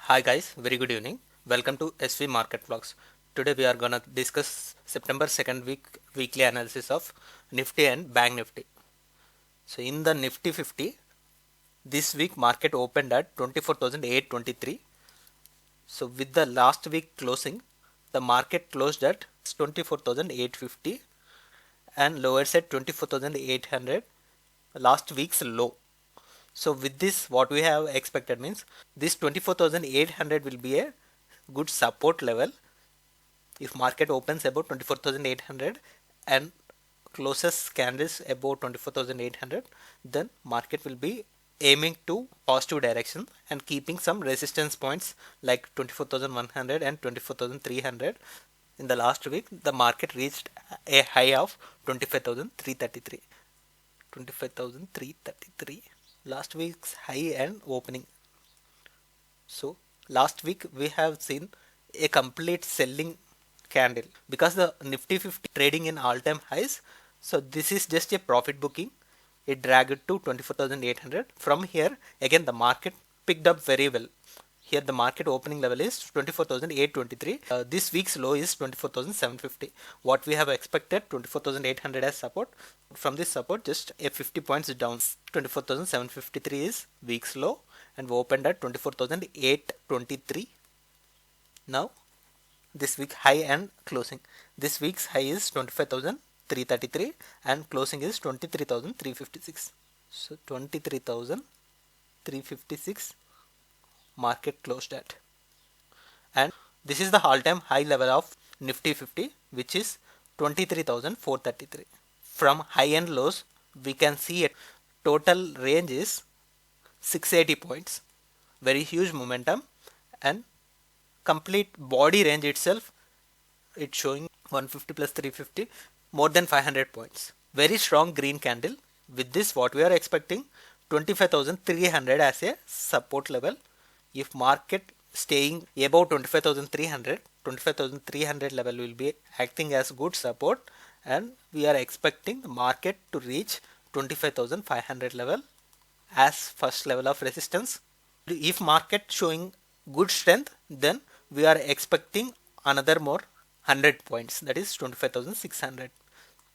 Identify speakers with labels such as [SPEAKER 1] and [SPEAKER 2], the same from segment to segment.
[SPEAKER 1] Hi guys, very good evening. Welcome to SV Market Vlogs. Today we are gonna discuss September 2nd weekly analysis of Nifty and Bank Nifty. So in the Nifty 50, this week market opened at 24,823. So with the last week closing, the market closed at 24,850 and lowers at 24,800, last week's low. So with this, what we have expected means this 24,800 will be a good support level. If market opens about 24,800 and closes candles above 24,800, then market will be aiming to positive direction and keeping some resistance points like 24,100 and 24,300. In the last week, the market reached a high of 25,333. 25,333. Last week's high and opening. So last week we have seen a complete selling candle because the Nifty 50 trading in all-time highs. So this is just a profit booking. It dragged to 24,800. From here again the market picked up very well. Here the market opening level is 24,823. This week's low is 24,750. What we have expected 24,800 as support. From this support just a 50 points down. 24,753 is week's low and we opened at 24,823. Now this week high and closing. This week's high is 25,333 and closing is 23,356. So 23,356 market closed at, and this is the all-time high level of Nifty 50, which is 23,433. From high and lows we can see a total range is 680 points, very huge momentum, and complete body range itself it's showing 150 plus 350, more than 500 points. Very strong green candle. With this what we are expecting 25,300 as a support level. If market staying above 25,300 level will be acting as good support, and we are expecting the market to reach 25,500 level as first level of resistance. If market showing good strength, then we are expecting another more 100 points, that is 25,600.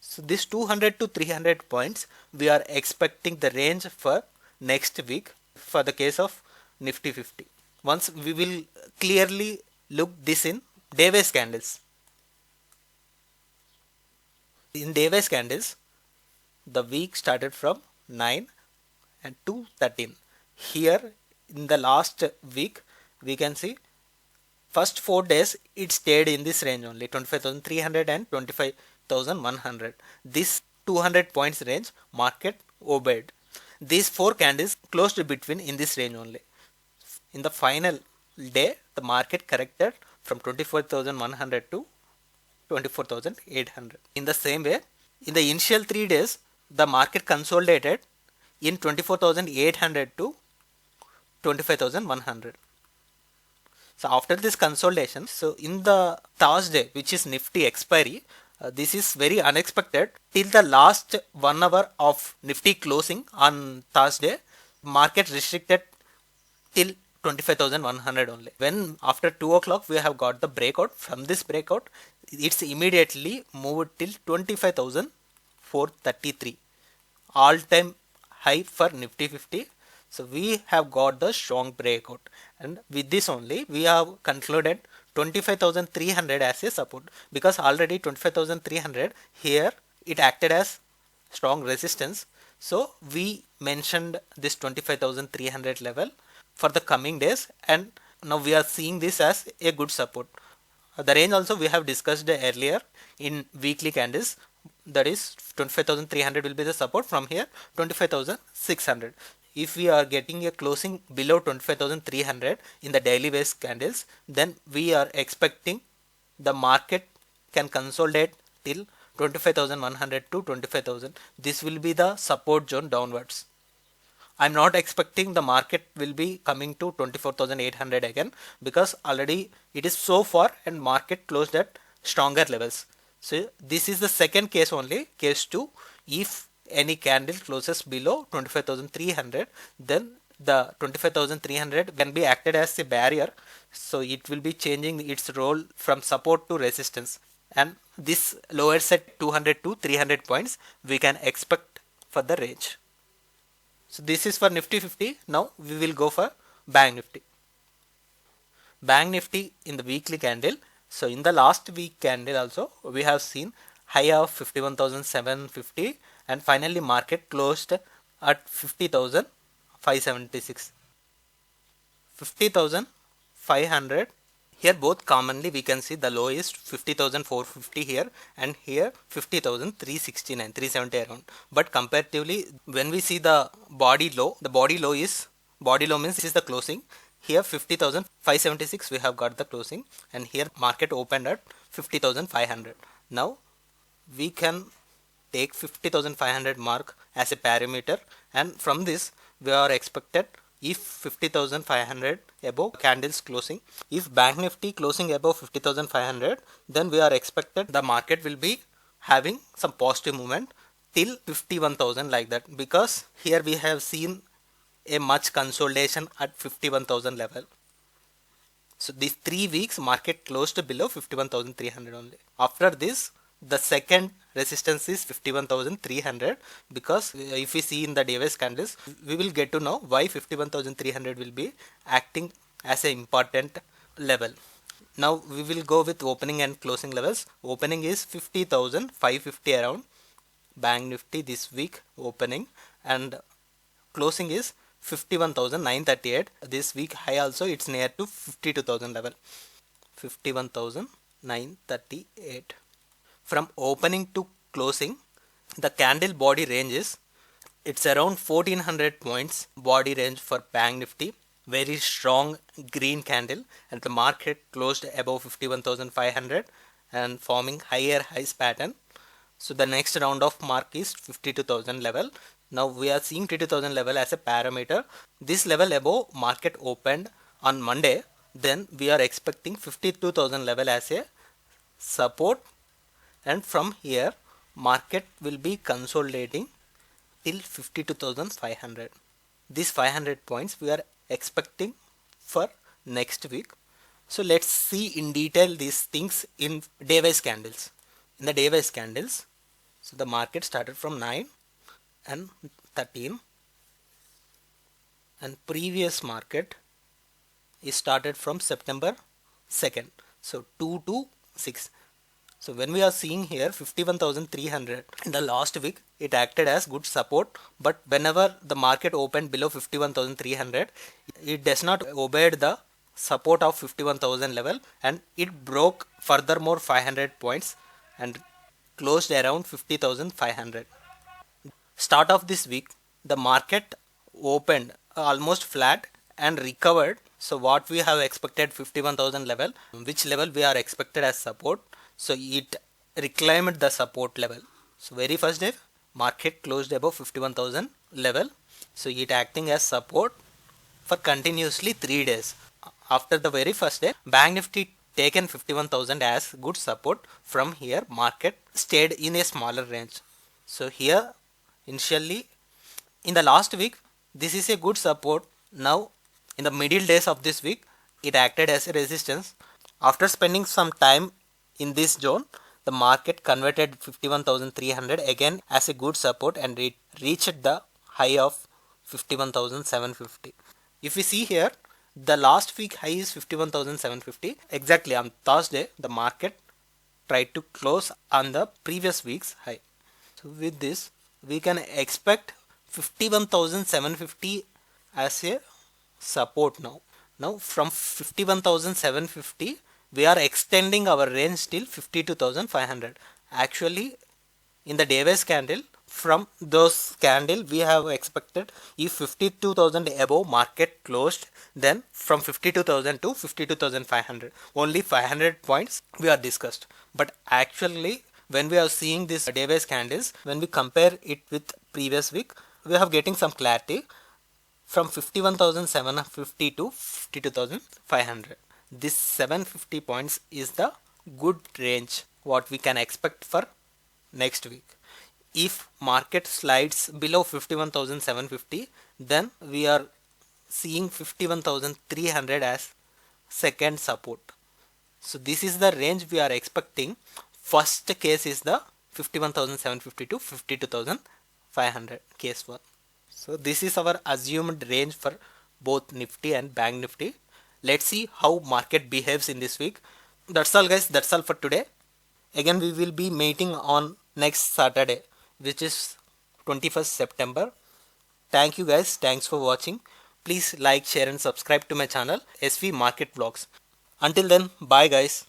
[SPEAKER 1] So this 200 to 300 points we are expecting the range for next week for the case of Nifty 50. Once we will clearly look this in day-wise candles. In day-wise candles, the week started from 9 and to 13. Here in the last week we can see first 4 days it stayed in this range only, 25,300 and 25,100. This 200 points range market obeyed. These 4 candles closed between in this range only. In the final day the market corrected from 24,100 to 24,800. In the same way, in the initial 3 days the market consolidated in 24,800 to 25,100. So after this consolidation, so in the Thursday, which is Nifty expiry, this is very unexpected. Till the last 1 hour of Nifty closing on Thursday, market restricted till 25,100 only. When after 2 o'clock we have got the breakout, from this breakout it's immediately moved till 25,433, all time high for Nifty 50. So we have got the strong breakout, and with this only we have concluded 25,300 as a support, because already 25,300 here it acted as strong resistance. So we mentioned this 25,300 level for the coming days, and now we are seeing this as a good support. The range also we have discussed earlier in weekly candles, that is 25,300 will be the support. From here 25,600. If we are getting a closing below 25,300 in the daily base candles, then we are expecting the market can consolidate till 25,100 to 25,000. This will be the support zone downwards. I'm not expecting the market will be coming to 24,800 again, because already it is so far and market closed at stronger levels. So this is the second case only, case 2. If any candle closes below 25,300, then the 25,300 can be acted as a barrier, so it will be changing its role from support to resistance, and this lower set 200 to 300 points we can expect for the range. So this is for Nifty 50. Now we will go for Bank Nifty. Bank Nifty in the weekly candle. So in the last week candle also we have seen high of 51,750 and finally market closed at 50,576. 50,500. Here both commonly we can see the low is 50,450 here and here 50,369, 370 around. But comparatively when we see the body low means this is the closing. Here 50,576 we have got the closing and here market opened at 50,500. Now we can take 50,500 mark as a parameter, and from this we are expected if 50,500 above candles closing, if Bank Nifty closing above 50,500, then we are expected the market will be having some positive movement till 51,000 like that, because here we have seen a much consolidation at 51,000 level. So these 3 weeks market closed below 51,300 only. After this the second resistance is 51,300, because if we see in the daily candles we will get to know why 51,300 will be acting as an important level. Now we will go with opening and closing levels. Opening is 50,550 around Bank Nifty this week opening, and closing is 51,938. This week high also it's near to 52,000 level, 51,938. From opening to closing the candle body range is it's around 1400 points body range for Bank Nifty. Very strong green candle and the market closed above 51,500 and forming higher highs pattern. So the next round of mark is 52,000 level. Now we are seeing 52,000 level as a parameter. This level above market opened on Monday, then we are expecting 52,000 level as a support, and from here market will be consolidating till 52,500. These 500 points we are expecting for next week. So let's see in detail these things in day-wise candles. In the day-wise candles, so the market started from 9 and 13, and previous market is started from September 2nd, so 2 to 6. So when we are seeing here 51,300 in the last week it acted as good support, but whenever the market opened below 51,300 it does not obey the support of 51,000 level and it broke furthermore 500 points and closed around 50,500. Start of this week the market opened almost flat and recovered. So what we have expected 51,000 level, which level we are expected as support, so it reclaimed the support level. So very first day market closed above 51,000 level, so it acting as support for continuously 3 days. After the very first day Bank Nifty taken 51,000 as good support. From here market stayed in a smaller range. So here initially in the last week this is a good support. Now in the middle days of this week it acted as a resistance. After spending some time in this zone the market converted 51,300 again as a good support and reached the high of 51,750. If we see here the last week high is 51,750. Exactly on Thursday the market tried to close on the previous week's high. So with this we can expect 51,750 as a support now. Now from 51,750 we are extending our range till 52,500. Actually in the day-wise candle from those candle we have expected if 52,000 above market closed, then from 52,000 to 52,500 only 500 points we are discussed. But actually when we are seeing this day-wise candles, when we compare it with previous week we are getting some clarity from 51,750 to 52,500. This 750 points is the good range what we can expect for next week. If market slides below 51,750 then we are seeing 51,300 as second support. So this is the range we are expecting. First case is the 51,750 to 52,500 case 1. So this is our assumed range for both Nifty and Bank Nifty. Let's see how market behaves in this week. That's all guys, that's all for today. Again we will be meeting on next Saturday, which is 21st September. Thank you guys, thanks for watching. Please like, share and subscribe to my channel SV Market Vlogs. Until then, bye guys.